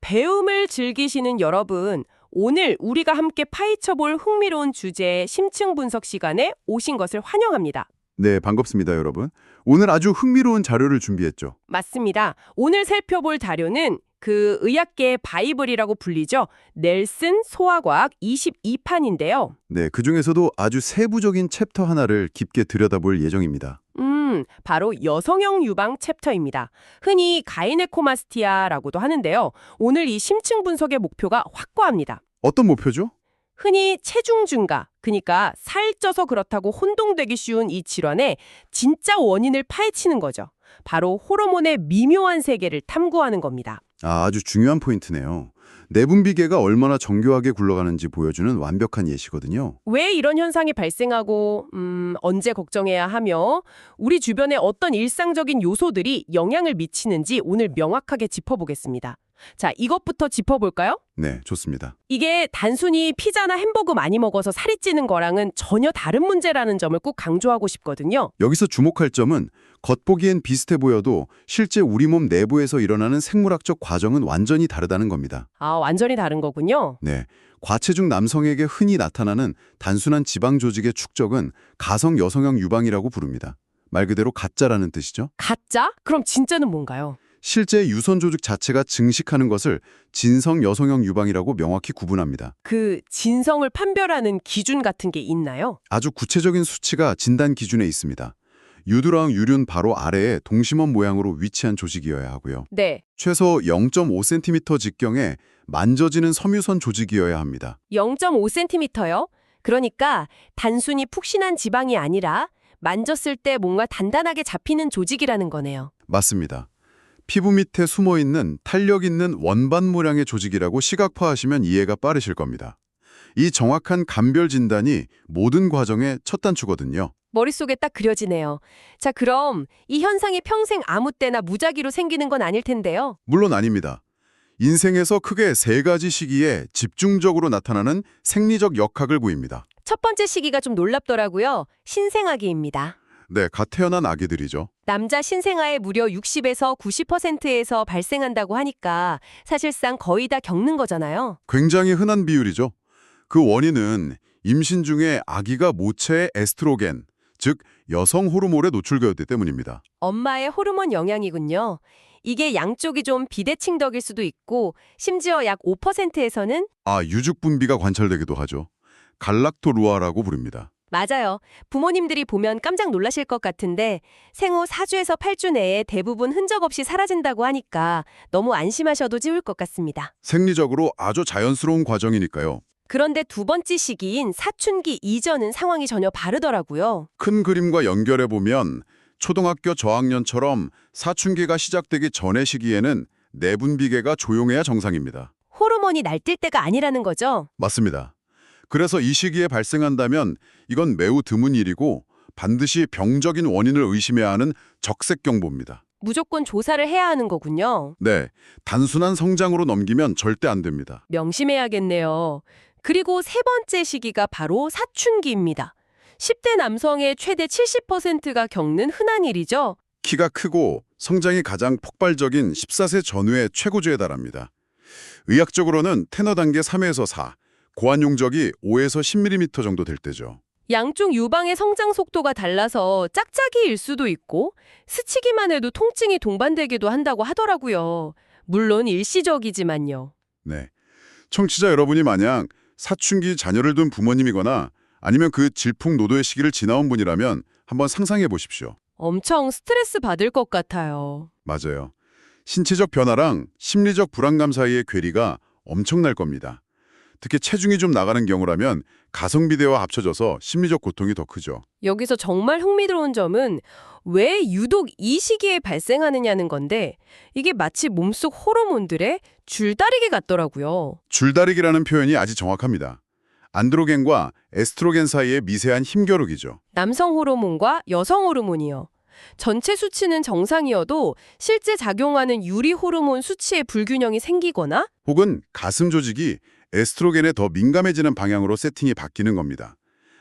배움을 즐기시는 여러분, 오늘 우리가 함께 파헤쳐볼 흥미로운 주제의 심층 분석 시간에 오신 것을 환영합니다. 네, 반갑습니다, 여러분. 오늘 아주 흥미로운 자료를 준비했죠. 맞습니다. 오늘 살펴볼 자료는 그 의학계의 바이블이라고 불리죠. 넬슨 소아과학 22판인데요. 네, 그중에서도 아주 세부적인 챕터 하나를 깊게 들여다볼 예정입니다. 바로 여성형 유방 챕터입니다. 흔히 가이네코마스티아라고도 하는데요. 오늘 이 심층 분석의 목표가 확고합니다. 어떤 목표죠? 흔히 체중 증가, 그러니까 살쪄서 그렇다고 혼동되기 쉬운 이 질환의 진짜 원인을 파헤치는 거죠. 바로 호르몬의 미묘한 세계를 탐구하는 겁니다. 아주 중요한 포인트네요. 내분비계가 얼마나 정교하게 굴러가는지 보여주는 완벽한 예시거든요. 왜 이런 현상이 발생하고 언제 걱정해야 하며 우리 주변의 어떤 일상적인 요소들이 영향을 미치는지 오늘 명확하게 짚어보겠습니다. 자, 이것부터 짚어볼까요? 네, 좋습니다. 이게 단순히 피자나 햄버거 많이 먹어서 살이 찌는 거랑은 전혀 다른 문제라는 점을 꼭 강조하고 싶거든요. 여기서 주목할 점은 겉보기엔 비슷해 보여도 실제 우리 몸 내부에서 일어나는 생물학적 과정은 완전히 다르다는 겁니다. 아, 완전히 다른 거군요. 네, 과체중 남성에게 흔히 나타나는 단순한 지방 조직의 축적은 가성 여성형 유방이라고 부릅니다. 말 그대로 가짜라는 뜻이죠. 가짜? 그럼 진짜는 뭔가요? 실제 유선 조직 자체가 증식하는 것을 진성 여성형 유방이라고 명확히 구분합니다. 그 진성을 판별하는 기준 같은 게 있나요? 아주 구체적인 수치가 진단 기준에 있습니다. 유두랑 유륜 바로 아래에 동심원 모양으로 위치한 조직이어야 하고요. 네, 최소 0.5cm 직경에 만져지는 섬유선 조직이어야 합니다. 0.5cm요? 그러니까 단순히 푹신한 지방이 아니라 만졌을 때 뭔가 단단하게 잡히는 조직이라는 거네요. 맞습니다. 피부 밑에 숨어있는 탄력 있는 원반 모양의 조직이라고 시각화하시면 이해가 빠르실 겁니다. 이 정확한 감별 진단이 모든 과정의 첫 단추거든요. 머릿속에 딱 그려지네요. 자, 그럼 이 현상이 평생 아무 때나 무작위로 생기는 건 아닐 텐데요. 물론 아닙니다. 인생에서 크게 세 가지 시기에 집중적으로 나타나는 생리적 역학을 보입니다. 첫 번째 시기가 좀 놀랍더라고요. 신생아기입니다. 네, 갓 태어난 아기들이죠. 남자 신생아의 무려 60에서 90%에서 발생한다고 하니까 사실상 거의 다 겪는 거잖아요. 굉장히 흔한 비율이죠. 그 원인은 임신 중에 아기가 모체의 에스트로겐, 즉 여성 호르몬에 노출되었기 때문입니다. 엄마의 호르몬 영향이군요. 이게 양쪽이 좀 비대칭덕일 수도 있고 심지어 약 5%에서는 유죽 분비가 관찰되기도 하죠. 갈락토루아라고 부릅니다. 맞아요. 부모님들이 보면 깜짝 놀라실 것 같은데 생후 4주에서 8주 내에 대부분 흔적 없이 사라진다고 하니까 너무 안심하셔도 좋을 것 같습니다. 생리적으로 아주 자연스러운 과정이니까요. 그런데 두 번째 시기인 사춘기 이전은 상황이 전혀 다르더라고요. 큰 그림과 연결해보면 초등학교 저학년처럼 사춘기가 시작되기 전의 시기에는 내분비계가 조용해야 정상입니다. 호르몬이 날뛸 때가 아니라는 거죠. 맞습니다. 그래서 이 시기에 발생한다면 이건 매우 드문 일이고 반드시 병적인 원인을 의심해야 하는 적색 경보입니다. 무조건 조사를 해야 하는 거군요. 네, 단순한 성장으로 넘기면 절대 안 됩니다. 명심해야겠네요. 그리고 세 번째 시기가 바로 사춘기입니다. 10대 남성의 최대 70%가 겪는 흔한 일이죠. 키가 크고 성장이 가장 폭발적인 14세 전후의 최고조에 달합니다. 의학적으로는 테너 단계 3에서 4, 고환 용적이 5에서 10mm 정도 될 때죠. 양쪽 유방의 성장 속도가 달라서 짝짝이일 수도 있고 스치기만 해도 통증이 동반되기도 한다고 하더라고요. 물론 일시적이지만요. 네, 청취자 여러분이 만약 사춘기 자녀를 둔 부모님이거나 아니면 그 질풍노도의 시기를 지나온 분이라면 한번 상상해 보십시오. 엄청 스트레스 받을 것 같아요. 맞아요. 신체적 변화랑 심리적 불안감 사이의 괴리가 엄청날 겁니다. 특히 체중이 좀 나가는 경우라면 가성비대와 합쳐져서 심리적 고통이 더 크죠. 여기서 정말 흥미로운 점은 왜 유독 이 시기에 발생하느냐는 건데 이게 마치 몸속 호르몬들의 줄다리기 같더라고요. 줄다리기라는 표현이 아주 정확합니다. 안드로겐과 에스트로겐 사이의 미세한 힘겨루기죠. 남성 호르몬과 여성 호르몬이요. 전체 수치는 정상이어도 실제 작용하는 유리 호르몬 수치에 불균형이 생기거나 혹은 가슴 조직이 에스트로겐에 더 민감해지는 방향으로 세팅이 바뀌는 겁니다.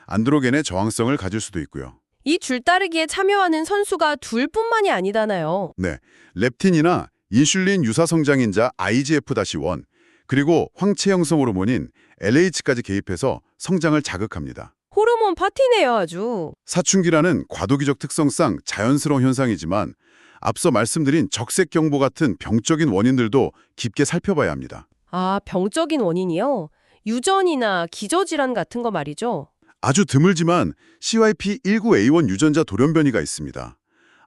안드로겐의 저항성을 가질 수도 있고요. 이 줄다리기에 참여하는 선수가 둘뿐만이 아니잖아요. 네, 렙틴이나 인슐린 유사 성장인자 IGF-1, 그리고 황체 형성 호르몬인 LH까지 개입해서 성장을 자극합니다. 호르몬 파티네요, 아주. 사춘기라는 과도기적 특성상 자연스러운 현상이지만 앞서 말씀드린 적색경보 같은 병적인 원인들도 깊게 살펴봐야 합니다. 아, 병적인 원인이요? 유전이나 기저질환 같은 거 말이죠. 아주 드물지만 CYP19A1 유전자 돌연변이가 있습니다.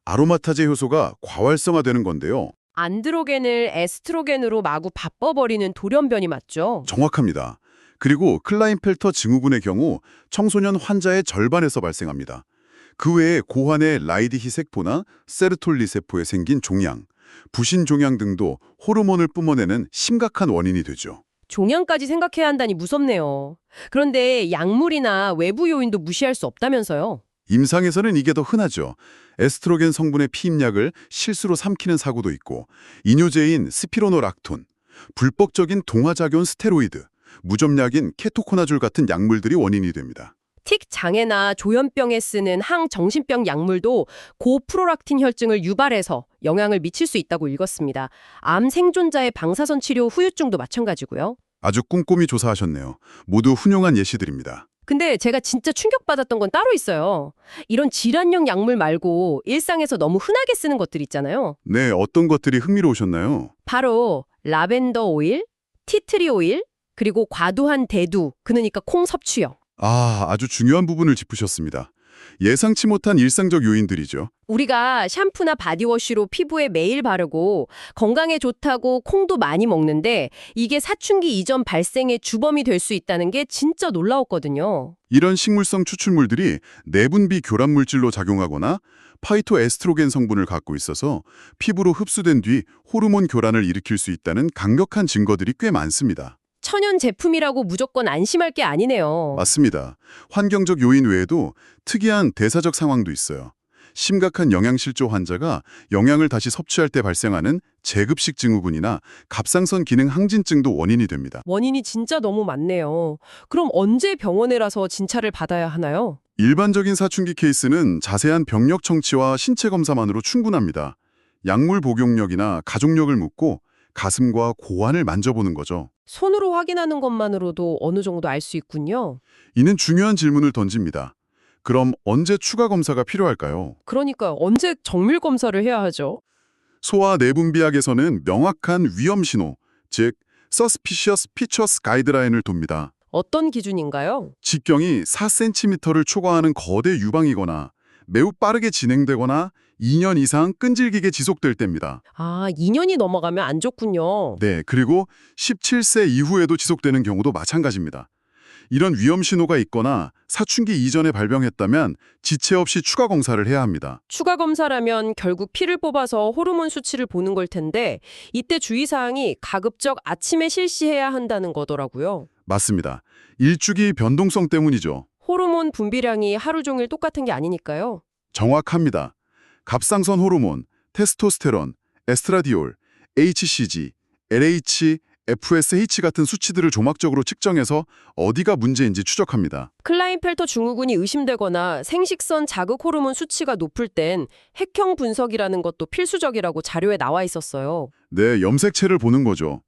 아로마타제 효소가 과활성화되는 건데요. 안드로겐을 에스트로겐으로 마구 바꿔버리는 돌연변이 맞죠? 정확합니다. 그리고 클라인펠터 증후군의 경우 청소년 환자의 절반에서 발생합니다. 그 외에 고환의 라이디히 세포나 세르톨리 세포에 생긴 종양, 부신 종양 등도 호르몬을 뿜어내는 심각한 원인이 되죠. 종양까지 생각해야 한다니 무섭네요. 그런데 약물이나 외부 요인도 무시할 수 없다면서요? 임상에서는 이게 더 흔하죠. 에스트로겐 성분의 피임약을 실수로 삼키는 사고도 있고, 이뇨제인 스피로노락톤, 불법적인 동화작용 스테로이드, 무점약인 케토코나졸 같은 약물들이 원인이 됩니다. 틱 장애나 조현병에 쓰는 항정신병 약물도 고프로락틴 혈증을 유발해서 영향을 미칠 수 있다고 읽었습니다. 암 생존자의 방사선 치료 후유증도 마찬가지고요. 아주 꼼꼼히 조사하셨네요. 모두 훌륭한 예시들입니다. 근데 제가 진짜 충격받았던 건 따로 있어요. 이런 질환용 약물 말고 일상에서 너무 흔하게 쓰는 것들 있잖아요. 네, 어떤 것들이 흥미로우셨나요? 바로 라벤더 오일, 티트리 오일, 그리고 과도한 대두, 그러니까 콩 섭취요. 아주 중요한 부분을 짚으셨습니다. 예상치 못한 일상적 요인들이죠. 우리가 샴푸나 바디워시로 피부에 매일 바르고 건강에 좋다고 콩도 많이 먹는데 이게 사춘기 이전 발생의 주범이 될 수 있다는 게 진짜 놀라웠거든요. 이런 식물성 추출물들이 내분비 교란 물질로 작용하거나 파이토에스트로겐 성분을 갖고 있어서 피부로 흡수된 뒤 호르몬 교란을 일으킬 수 있다는 강력한 증거들이 꽤 많습니다. 천연 제품이라고 무조건 안심할 게 아니네요. 맞습니다. 환경적 요인 외에도 특이한 대사적 상황도 있어요. 심각한 영양실조 환자가 영양을 다시 섭취할 때 발생하는 재급식 증후군이나 갑상선 기능 항진증도 원인이 됩니다. 원인이 진짜 너무 많네요. 그럼 언제 병원에 라서 진찰을 받아야 하나요? 일반적인 사춘기 케이스는 자세한 병력 청취와 신체 검사만으로 충분합니다. 약물 복용력이나 가족력을 묻고 가슴과 고환을 만져보는 거죠. 손으로 확인하는 것만으로도 어느 정도 알 수 있군요. 이는 중요한 질문을 던집니다. 그럼 언제 추가 검사가 필요할까요? 그러니까 언제 정밀 검사를 해야 하죠? 소아 내분비학에서는 명확한 위험 신호, 즉 Suspicious Features 가이드라인을 둡니다. 어떤 기준인가요? 직경이 4cm를 초과하는 거대 유방이거나 매우 빠르게 진행되거나 2년 이상 끈질기게 지속될 때입니다. 아, 2년이 넘어가면 안 좋군요. 네, 그리고 17세 이후에도 지속되는 경우도 마찬가지입니다. 이런 위험 신호가 있거나 사춘기 이전에 발병했다면 지체 없이 추가 검사를 해야 합니다. 추가 검사라면 결국 피를 뽑아서 호르몬 수치를 보는 걸 텐데 이때 주의사항이 가급적 아침에 실시해야 한다는 거더라고요. 맞습니다. 일주기 변동성 때문이죠. 호르몬 분비량이 하루 종일 똑같은 게 아니니까요. 정확합니다. 갑상선 호르몬, 테스토스테론, 에스트라디올, HCG, LH, FSH 같은 수치들을 조막적으로 측정해서 어디가 문제인지 추적합니다. 클라인펠터 증후군이 의심되거나 생식선 자극 호르몬 수치가 높을 땐 핵형 분석이라는 것도 필수적이라고 자료에 나와 있었어요. 네, 염색체를 보는 거죠.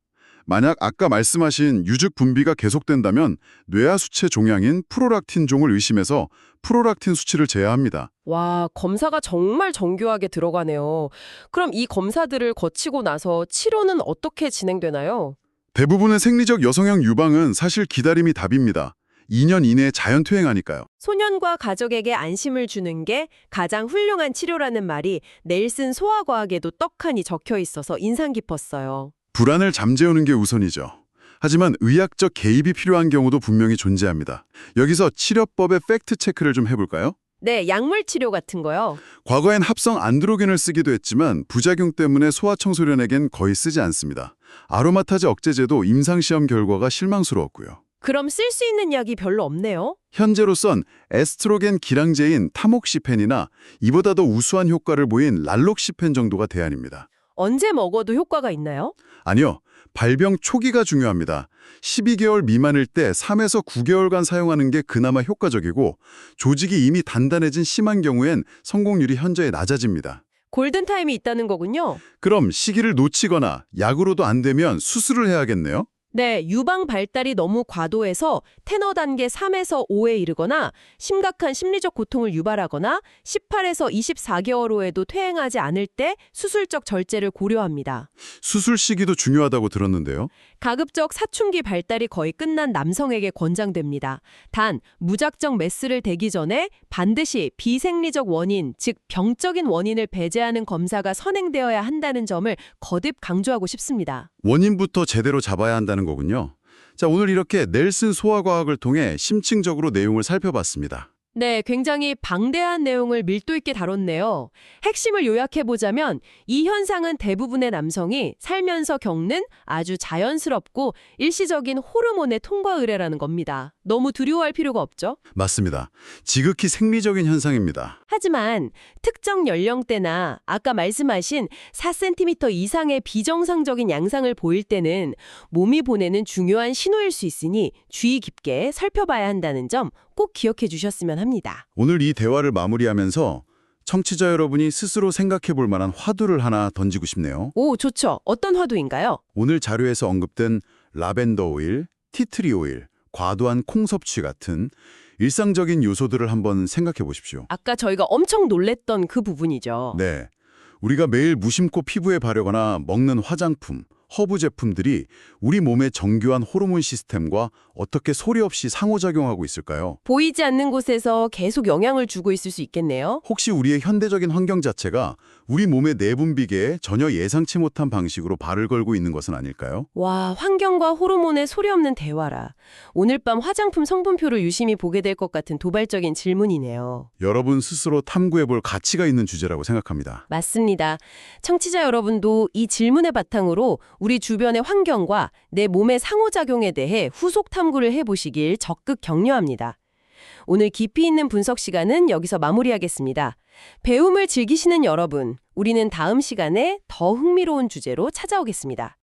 만약 아까 말씀하신 유즉 분비가 계속된다면 뇌하 수체 종양인 프로락틴종을 의심해서 프로락틴 수치를 제어합니다. 와, 검사가 정말 정교하게 들어가네요. 그럼 이 검사들을 거치고 나서 치료는 어떻게 진행되나요? 대부분의 생리적 여성형 유방은 사실 기다림이 답입니다. 2년 이내에 자연 퇴행하니까요. 소년과 가족에게 안심을 주는 게 가장 훌륭한 치료라는 말이 넬슨 소아과학에도 떡하니 적혀 있어서 인상 깊었어요. 불안을 잠재우는 게 우선이죠. 하지만 의학적 개입이 필요한 경우도 분명히 존재합니다. 여기서 치료법의 팩트 체크를 좀 해볼까요? 네, 약물 치료 같은 거요. 과거엔 합성 안드로겐을 쓰기도 했지만 부작용 때문에 소아청소년에겐 거의 쓰지 않습니다. 아로마타제 억제제도 임상시험 결과가 실망스러웠고요. 그럼 쓸 수 있는 약이 별로 없네요. 현재로선 에스트로겐 기량제인 타목시펜이나 이보다 더 우수한 효과를 보인 랄록시펜 정도가 대안입니다. 언제 먹어도 효과가 있나요? 아니요. 발병 초기가 중요합니다. 12개월 미만일 때 3에서 9개월간 사용하는 게 그나마 효과적이고 조직이 이미 단단해진 심한 경우엔 성공률이 현저히 낮아집니다. 골든타임이 있다는 거군요. 그럼 시기를 놓치거나 약으로도 안 되면 수술을 해야겠네요? 네, 유방 발달이 너무 과도해서 테너 단계 3에서 5에 이르거나 심각한 심리적 고통을 유발하거나 18에서 24개월 후에도 퇴행하지 않을 때 수술적 절제를 고려합니다. 수술 시기도 중요하다고 들었는데요. 가급적 사춘기 발달이 거의 끝난 남성에게 권장됩니다. 단, 무작정 메스를 대기 전에 반드시 비생리적 원인, 즉 병적인 원인을 배제하는 검사가 선행되어야 한다는 점을 거듭 강조하고 싶습니다. 원인부터 제대로 잡아야 한다는 거군요. 자, 오늘 이렇게 넬슨 소아과학을 통해 심층적으로 내용을 살펴봤습니다. 네, 굉장히 방대한 내용을 밀도 있게 다뤘네요. 핵심을 요약해보자면 이 현상은 대부분의 남성이 살면서 겪는 아주 자연스럽고 일시적인 호르몬의 통과 의례라는 겁니다. 너무 두려워할 필요가 없죠? 맞습니다. 지극히 생리적인 현상입니다. 하지만 특정 연령대나 아까 말씀하신 4cm 이상의 비정상적인 양상을 보일 때는 몸이 보내는 중요한 신호일 수 있으니 주의 깊게 살펴봐야 한다는 점 꼭 기억해 주셨으면 합니다. 오늘 이 대화를 마무리하면서 청취자 여러분이 스스로 생각해 볼 만한 화두를 하나 던지고 싶네요. 오, 좋죠. 어떤 화두인가요? 오늘 자료에서 언급된 라벤더 오일, 티트리 오일, 과도한 콩 섭취 같은 일상적인 요소들을 한번 생각해 보십시오. 아까 저희가 엄청 놀랬던 그 부분이죠. 네. 우리가 매일 무심코 피부에 바르거나 먹는 화장품, 허브 제품들이 우리 몸의 정교한 호르몬 시스템과 어떻게 소리 없이 상호작용하고 있을까요? 보이지 않는 곳에서 계속 영향을 주고 있을 수 있겠네요. 혹시 우리의 현대적인 환경 자체가 우리 몸의 내분비계에 전혀 예상치 못한 방식으로 발을 걸고 있는 것은 아닐까요? 와, 환경과 호르몬의 소리 없는 대화라. 오늘 밤 화장품 성분표를 유심히 보게 될 것 같은 도발적인 질문이네요. 여러분 스스로 탐구해 볼 가치가 있는 주제라고 생각합니다. 맞습니다. 청취자 여러분도 이 질문의 바탕으로 우리 주변의 환경과 내 몸의 상호작용에 대해 후속 탐구를 해보시길 적극 격려합니다. 오늘 깊이 있는 분석 시간은 여기서 마무리하겠습니다. 배움을 즐기시는 여러분, 우리는 다음 시간에 더 흥미로운 주제로 찾아오겠습니다.